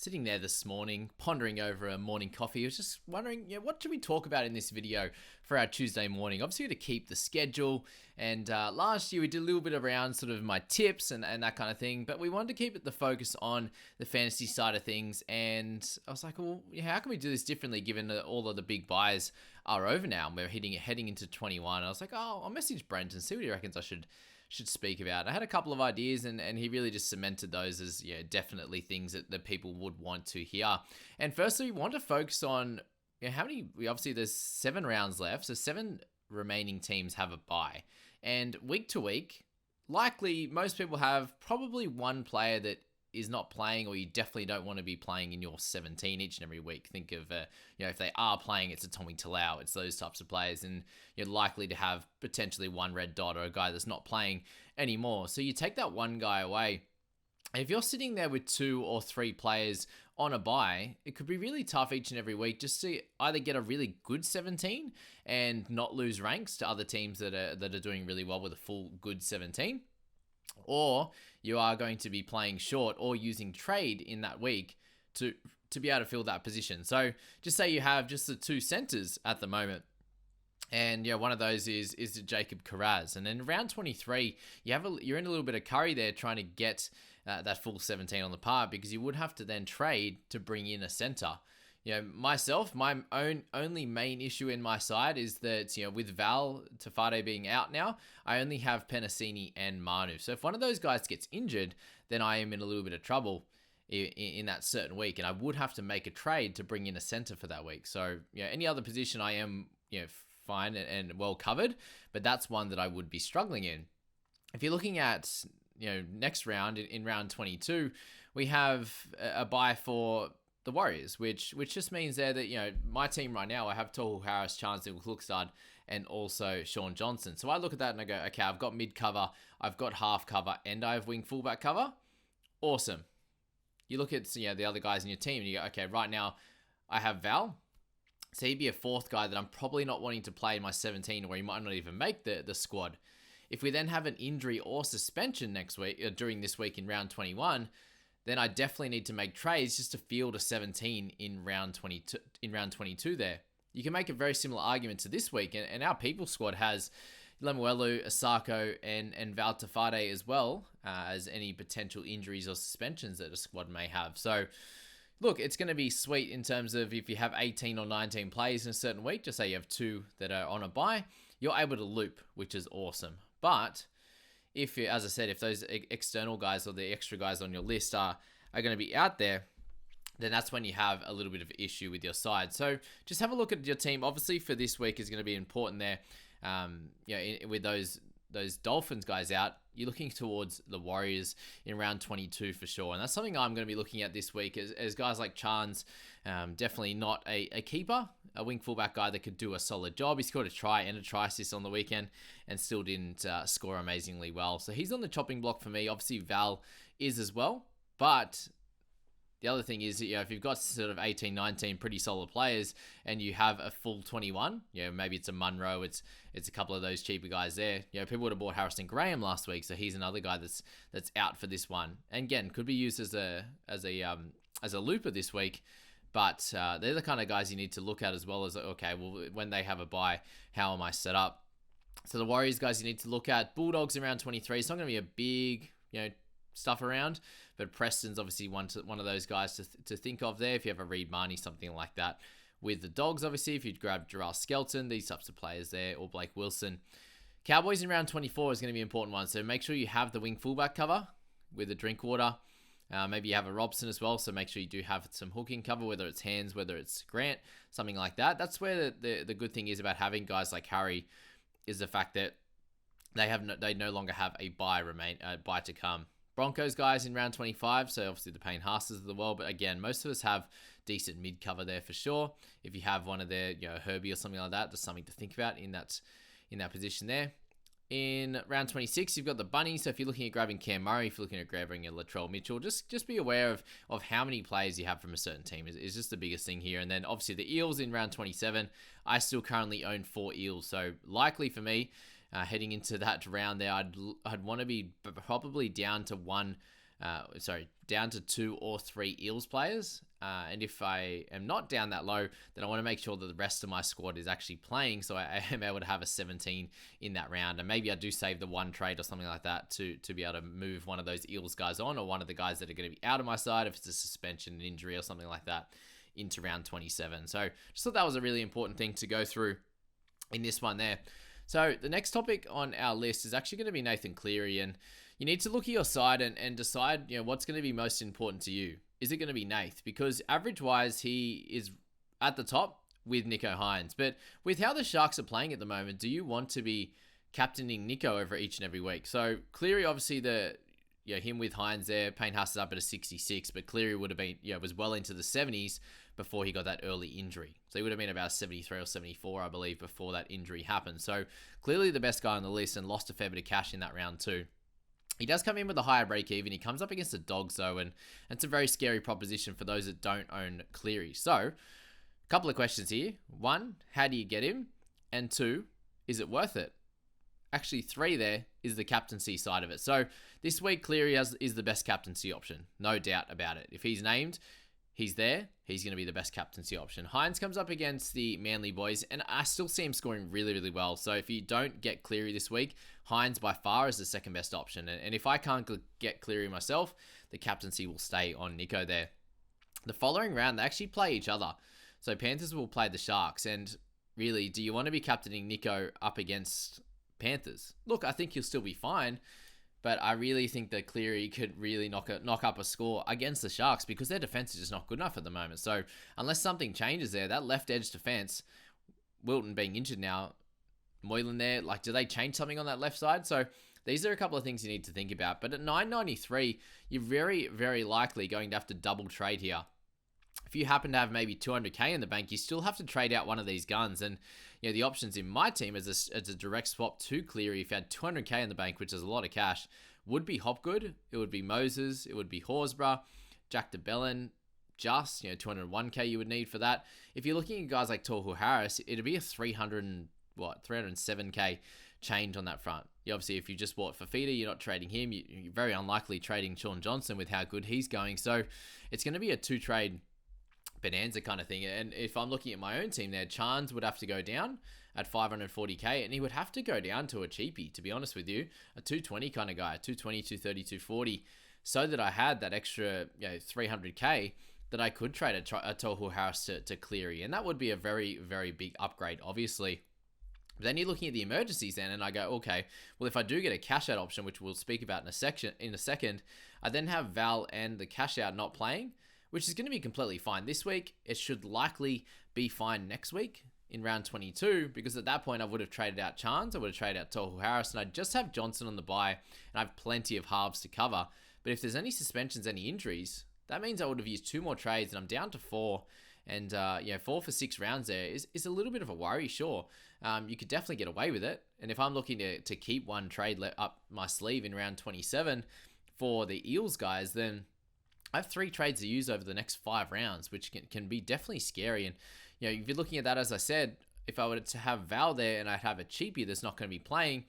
sitting there this morning, pondering over a morning coffee. I was just wondering, what should we talk about in this video for our Tuesday morning? Obviously, to keep the schedule. And last year, we did a little bit around sort of my tips and that kind of thing. But we wanted to keep it the focus on the fantasy side of things. And I was like, well, how can we do this differently given that all of the big buys are over now and we're heading into 21? I was like, oh, I'll message Brent and see what he reckons I should speak about. I had a couple of ideas and he really just cemented those as definitely things that people would want to hear. And firstly, we want to focus on how many, obviously there's 7 rounds left, so 7 remaining teams have a bye. And week to week, likely most people have probably one player that is not playing, or you definitely don't want to be playing in your 17 each and every week. Think of, if they are playing, it's a Tommy Talau, it's those types of players, and you're likely to have potentially one red dot or a guy that's not playing anymore. So you take that one guy away. If you're sitting there with 2 or 3 players on a bye, it could be really tough each and every week just to either get a really good 17 and not lose ranks to other teams that are doing really well with a full good 17, or you are going to be playing short or using trade in that week to be able to fill that position. So just say you have just the 2 centers at the moment, and one of those is Jacob Carraz, and then round 23 you're in a little bit of curry there trying to get that full 17 on the par, because you would have to then trade to bring in a center. Myself, my only main issue in my side is that, with Val Tafade being out now, I only have Penasini and Manu. So if one of those guys gets injured, then I am in a little bit of trouble in that certain week, and I would have to make a trade to bring in a center for that week. So, any other position I am, fine and well covered, but that's one that I would be struggling in. If you're looking at, next round, in round 22, we have a bye for the Warriors, which just means there that, my team right now, I have Tohu Harris, Chance Klukstad, and also Sean Johnson. So I look at that and I go, okay, I've got mid cover, I've got half cover, and I have wing fullback cover. Awesome. You look at, the other guys in your team and you go, okay, right now I have Val. So he'd be a 4th guy that I'm probably not wanting to play in my 17, or he might not even make the squad. If we then have an injury or suspension next week, during this week in round 21, then I definitely need to make trades just to field a 17 in round 22. There, you can make a very similar argument to this week, and our people squad has Lemuelu, Asako, and Val Tafade as well, as any potential injuries or suspensions that a squad may have. So, look, it's going to be sweet in terms of if you have 18 or 19 players in a certain week, just say you have 2 that are on a bye, you're able to loop, which is awesome. But if, as I said, if those external guys or the extra guys on your list are going to be out there, then that's when you have a little bit of issue with your side. So just have a look at your team. Obviously, for this week is going to be important there. With those Dolphins guys out, you're looking towards the Warriors in round 22 for sure. And that's something I'm going to be looking at this week as guys like Chance, definitely not a keeper, a wing fullback guy that could do a solid job. He scored a try and a try assist on the weekend and still didn't score amazingly well. So he's on the chopping block for me. Obviously, Val is as well. But the other thing is, if you've got sort of 18, 19 pretty solid players and you have a full 21, maybe it's a Munro, it's a couple of those cheaper guys there. People would have bought Harrison Graham last week, so he's another guy that's out for this one. And again, could be used as a looper this week. But they're the kind of guys you need to look at, as well as, okay, well, when they have a bye, how am I set up? So the Warriors guys you need to look at. Bulldogs in round 23. It's not going to be a big, stuff around, but Preston's obviously one of those guys to think of there. If you have a Reed Marnie, something like that. With the Dogs, obviously, if you'd grab Gerald Skelton, these types of players there, or Blake Wilson. Cowboys in round 24 is going to be an important one. So make sure you have the wing fullback cover with the Drinkwater. Maybe you have a Robson as well, so make sure you do have some hooking cover, whether it's Hands, whether it's Grant, something like that. That's where the good thing is about having guys like Harry, is the fact that they no longer have a bye to come. Broncos guys in round 25, so obviously the Payne Haas's of the world, but again, most of us have decent mid cover there for sure. If you have one of their, Herbie or something like that, there's something to think about in that position there. In round 26, you've got the Bunnies. So if you're looking at grabbing Cam Murray, if you're looking at grabbing a Latrell Mitchell, just be aware of how many players you have from a certain team is just the biggest thing here. And then obviously the Eels in round 27. I still currently own 4 Eels. So likely for me, heading into that round there, I'd want to be probably down to one down to 2 or 3 Eels players. And if I am not down that low, then I want to make sure that the rest of my squad is actually playing, so I am able to have a 17 in that round. And maybe I do save the one trade or something like that to be able to move one of those Eels guys on, or one of the guys that are going to be out of my side if it's a suspension, an injury, or something like that, into round 27. So just thought that was a really important thing to go through in this one there. So the next topic on our list is actually going to be Nathan Cleary, and you need to look at your side and decide, what's going to be most important to you. Is it going to be Nath? Because average-wise, he is at the top with Nico Heinz. But with how the Sharks are playing at the moment, do you want to be captaining Nico over each and every week? So Cleary, obviously, him with Heinz there, Payne Haas is up at a 66, but Cleary would have been, was well into the 70s before he got that early injury. So he would have been about 73 or 74, I believe, before that injury happened. So clearly the best guy on the list, and lost a fair bit of cash in that round too. He does come in with a higher break even. He comes up against the Dogs though, and it's a very scary proposition for those that don't own Cleary. So, a couple of questions here. 1, how do you get him? And 2, is it worth it? Actually, 3 there is the captaincy side of it. So, this week Cleary is the best captaincy option. No doubt about it. If he's named, he's there. He's going to be the best captaincy option. Heinz comes up against the Manly boys, and I still see him scoring really, really well. So if you don't get Cleary this week, Heinz by far is the second best option. And if I can't get Cleary myself, the captaincy will stay on Nico there. The following round, they actually play each other. So Panthers will play the Sharks. And really, do you want to be captaining Nico up against Panthers? Look, I think you'll still be fine. But I really think that Cleary could really knock up a score against the Sharks, because their defense is just not good enough at the moment. So unless something changes there, that left edge defense, Wilton being injured now, Moylan there, do they change something on that left side? So these are a couple of things you need to think about. But at 993, you're very, very likely going to have to double trade here. If you happen to have maybe 200k in the bank, you still have to trade out one of these guns. And the options in my team as a direct swap to Cleary, if you had 200k in the bank, which is a lot of cash, would be Hopgood, it would be Moses, it would be Horsburgh, Jack DeBellin, just 201k you would need for that. If you're looking at guys like Tohu Harris, it'd be a 307k change on that front. Obviously, if you just bought Fafita, you're not trading him. You're very unlikely trading Sean Johnson with how good he's going. So it's going to be a 2-trade bonanza kind of thing. And if I'm looking at my own team there, Chance would have to go down at 540k, and he would have to go down to a cheapie, to be honest with you, a 220 kind of guy, 220, 230, 240, so that I had that extra 300k that I could trade a Tohu Harris to Cleary. And that would be a very, very big upgrade, obviously. But then you're looking at the emergencies then, and I go, okay, well, if I do get a cash out option, which we'll speak about in a second, I then have Val and the cash out not playing, which is going to be completely fine this week. It should likely be fine next week in round 22, because at that point I would have traded out Chance, I would have traded out Tohu Harris, and I'd just have Johnson on the bye, and I have plenty of halves to cover. But if there's any suspensions, any injuries, that means I would have used 2 more trades, and I'm down to 4. And 4 for 6 rounds there is a little bit of a worry, sure. You could definitely get away with it. And if I'm looking to keep one trade up my sleeve in round 27 for the Eels guys, then I have 3 trades to use over the next 5 rounds, which can be definitely scary. And if you're looking at that, as I said, if I were to have Val there and I'd have a cheapie that's not going to be playing,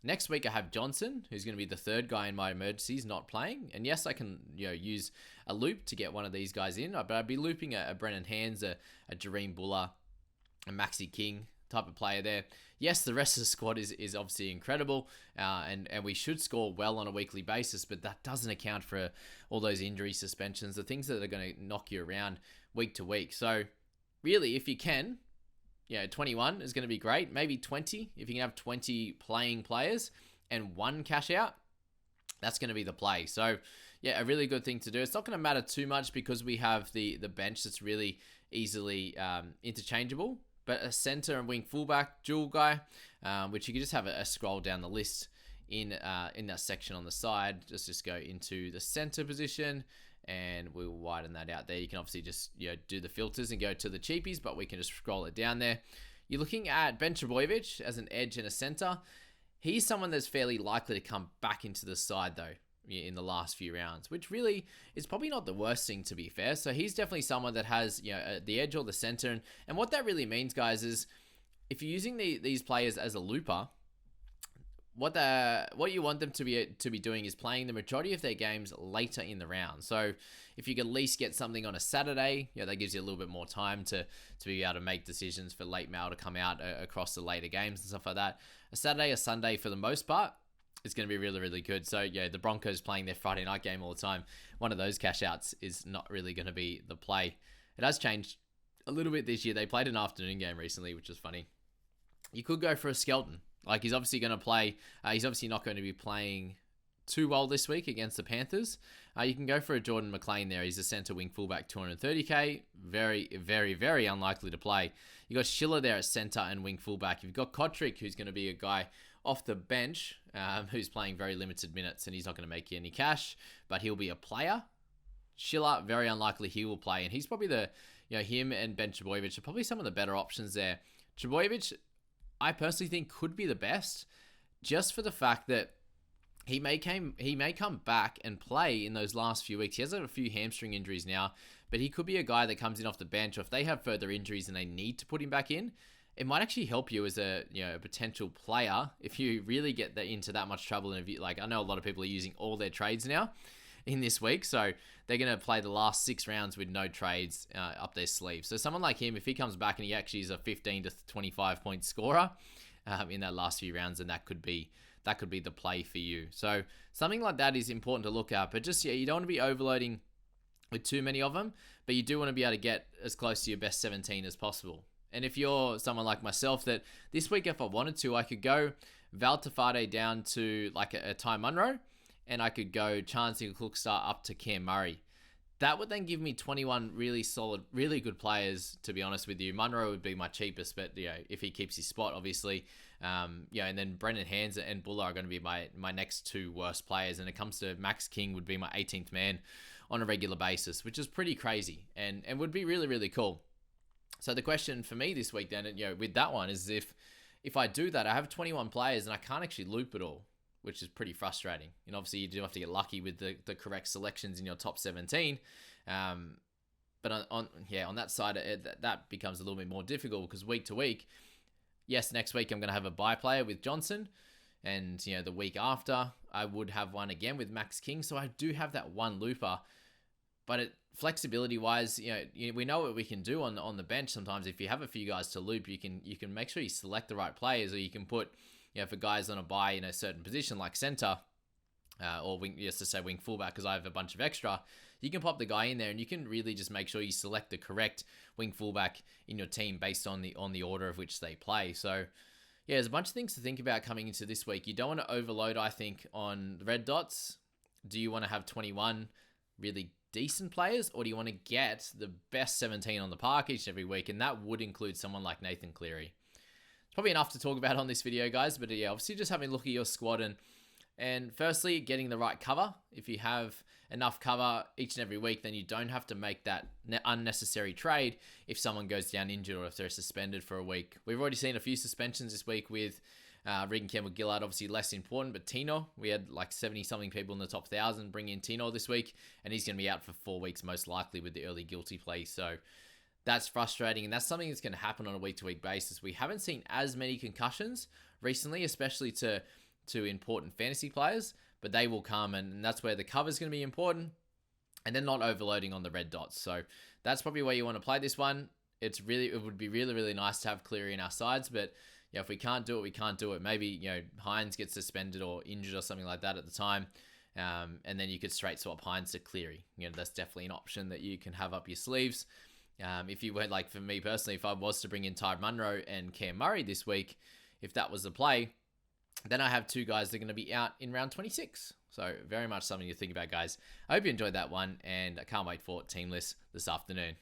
next week I have Johnson, who's going to be the 3rd guy in my emergencies, not playing. And yes, I can use a loop to get one of these guys in, but I'd be looping a Brennan Hands, a Jareem Buller, a Maxi King type of player there. Yes, the rest of the squad is obviously incredible, and we should score well on a weekly basis, but that doesn't account for all those injury suspensions, the things that are going to knock you around week to week. So really, if you can, 21 is going to be great. Maybe 20, if you can have 20 playing players and 1 cash out, that's going to be the play. So a really good thing to do. It's not going to matter too much because we have the bench that's really easily interchangeable. But a center and wing fullback dual guy, which you can just have a scroll down the list in that section on the side. Just go into the center position, and we'll widen that out there. You can obviously just do the filters and go to the cheapies, but we can just scroll it down there. You're looking at Ben Trebojevic as an edge and a center. He's someone that's fairly likely to come back into the side though in the last few rounds, which really is probably not the worst thing, to be fair. So he's definitely someone that has the edge or the center, and what that really means, guys, is if you're using these players as a looper, what you want them to be doing is playing the majority of their games later in the round. So if you could at least get something on a Saturday, that gives you a little bit more time to be able to make decisions for late mail to come out across the later games and stuff like that. A Saturday or Sunday for the most part is going to be really, really good. So the Broncos playing their Friday night game all the time, one of those cash outs is not really going to be the play. It has changed a little bit this year. They played an afternoon game recently, which is funny. You could go for a Skelton. Like, he's obviously going to play. He's obviously not going to be playing too well this week against the Panthers. You can go for a Jordan McLean there. He's a centre wing fullback, 230k. Very, very, very unlikely to play. You got Schiller there at centre and wing fullback. You've got Kotrick, who's going to be a guy off the bench, who's playing very limited minutes, and he's not going to make you any cash, but he'll be a player. Schiller, very unlikely he will play, and he's probably him and Ben Trbojevic are probably some of the better options there. Trbojevic, I personally think, could be the best, just for the fact that he may come back and play in those last few weeks. He has a few hamstring injuries now, but he could be a guy that comes in off the bench, or if they have further injuries and they need to put him back in, it might actually help you as a potential player if you really get into that much trouble. And I know a lot of people are using all their trades now in this week, so they're going to play the last 6 rounds with no trades up their sleeve. So someone like him, if he comes back and he actually is a 15 to 25 point scorer in that last few rounds, then that could be the play for you. So something like that is important to look at, but just you don't want to be overloading with too many of them, but you do want to be able to get as close to your best 17 as possible. And if you're someone like myself, that this week, if I wanted to, I could go Val Tafade down to like a Ty Munro, and I could go Chancey Cookstar up to Cam Murray. That would then give me 21 really solid, really good players, to be honest with you. Munro would be my cheapest, but if he keeps his spot, obviously. And then Brendan Hands and Buller are going to be my next 2 worst players. And it comes to Max King would be my 18th man on a regular basis, which is pretty crazy and would be really, really cool. So the question for me this week then, with that one, is if I do that, I have 21 players and I can't actually loop it all, which is pretty frustrating. And obviously you do have to get lucky with the correct selections in your top 17. But on that side, that becomes a little bit more difficult because week to week, yes, next week I'm going to have a bye player with Johnson. And, the week after, I would have one again with Max King. So I do have that one looper. But flexibility-wise, we know what we can do on the bench sometimes. If you have a few guys to loop, you can make sure you select the right players, or you can put, for guys on a bye in a certain position like center, or wing, just to say wing fullback, because I have a bunch of extra, you can pop the guy in there, and you can really just make sure you select the correct wing fullback in your team based on the order of which they play. So, there's a bunch of things to think about coming into this week. You don't want to overload, I think, on the red dots. Do you want to have 21 really decent players, or do you want to get the best 17 on the park each and every week? And that would include someone like Nathan Cleary. It's probably enough to talk about on this video, guys, but obviously just having a look at your squad and firstly, getting the right cover. If you have enough cover each and every week, then you don't have to make that unnecessary trade if someone goes down injured or if they're suspended for a week. We've already seen a few suspensions this week with Regan Campbell-Gillard, obviously less important, but Tino, we had like 70-something people in the top 1,000 bring in Tino this week, and he's going to be out for 4 weeks most likely with the early guilty plea. So that's frustrating, and that's something that's going to happen on a week-to-week basis. We haven't seen as many concussions recently, especially to important fantasy players, but they will come, and that's where the cover is going to be important, and then not overloading on the red dots. So that's probably where you want to play this one. It would be really, really nice to have Cleary in our sides, but if we can't do it, we can't do it. Maybe, Heinz gets suspended or injured or something like that at the time. And then you could straight swap Heinz to Cleary. That's definitely an option that you can have up your sleeves. If you went, like for me personally, if I was to bring in Ty Munro and Cam Murray this week, if that was the play, then I have 2 guys that are going to be out in round 26. So very much something to think about, guys. I hope you enjoyed that one, and I can't wait for Team List this afternoon.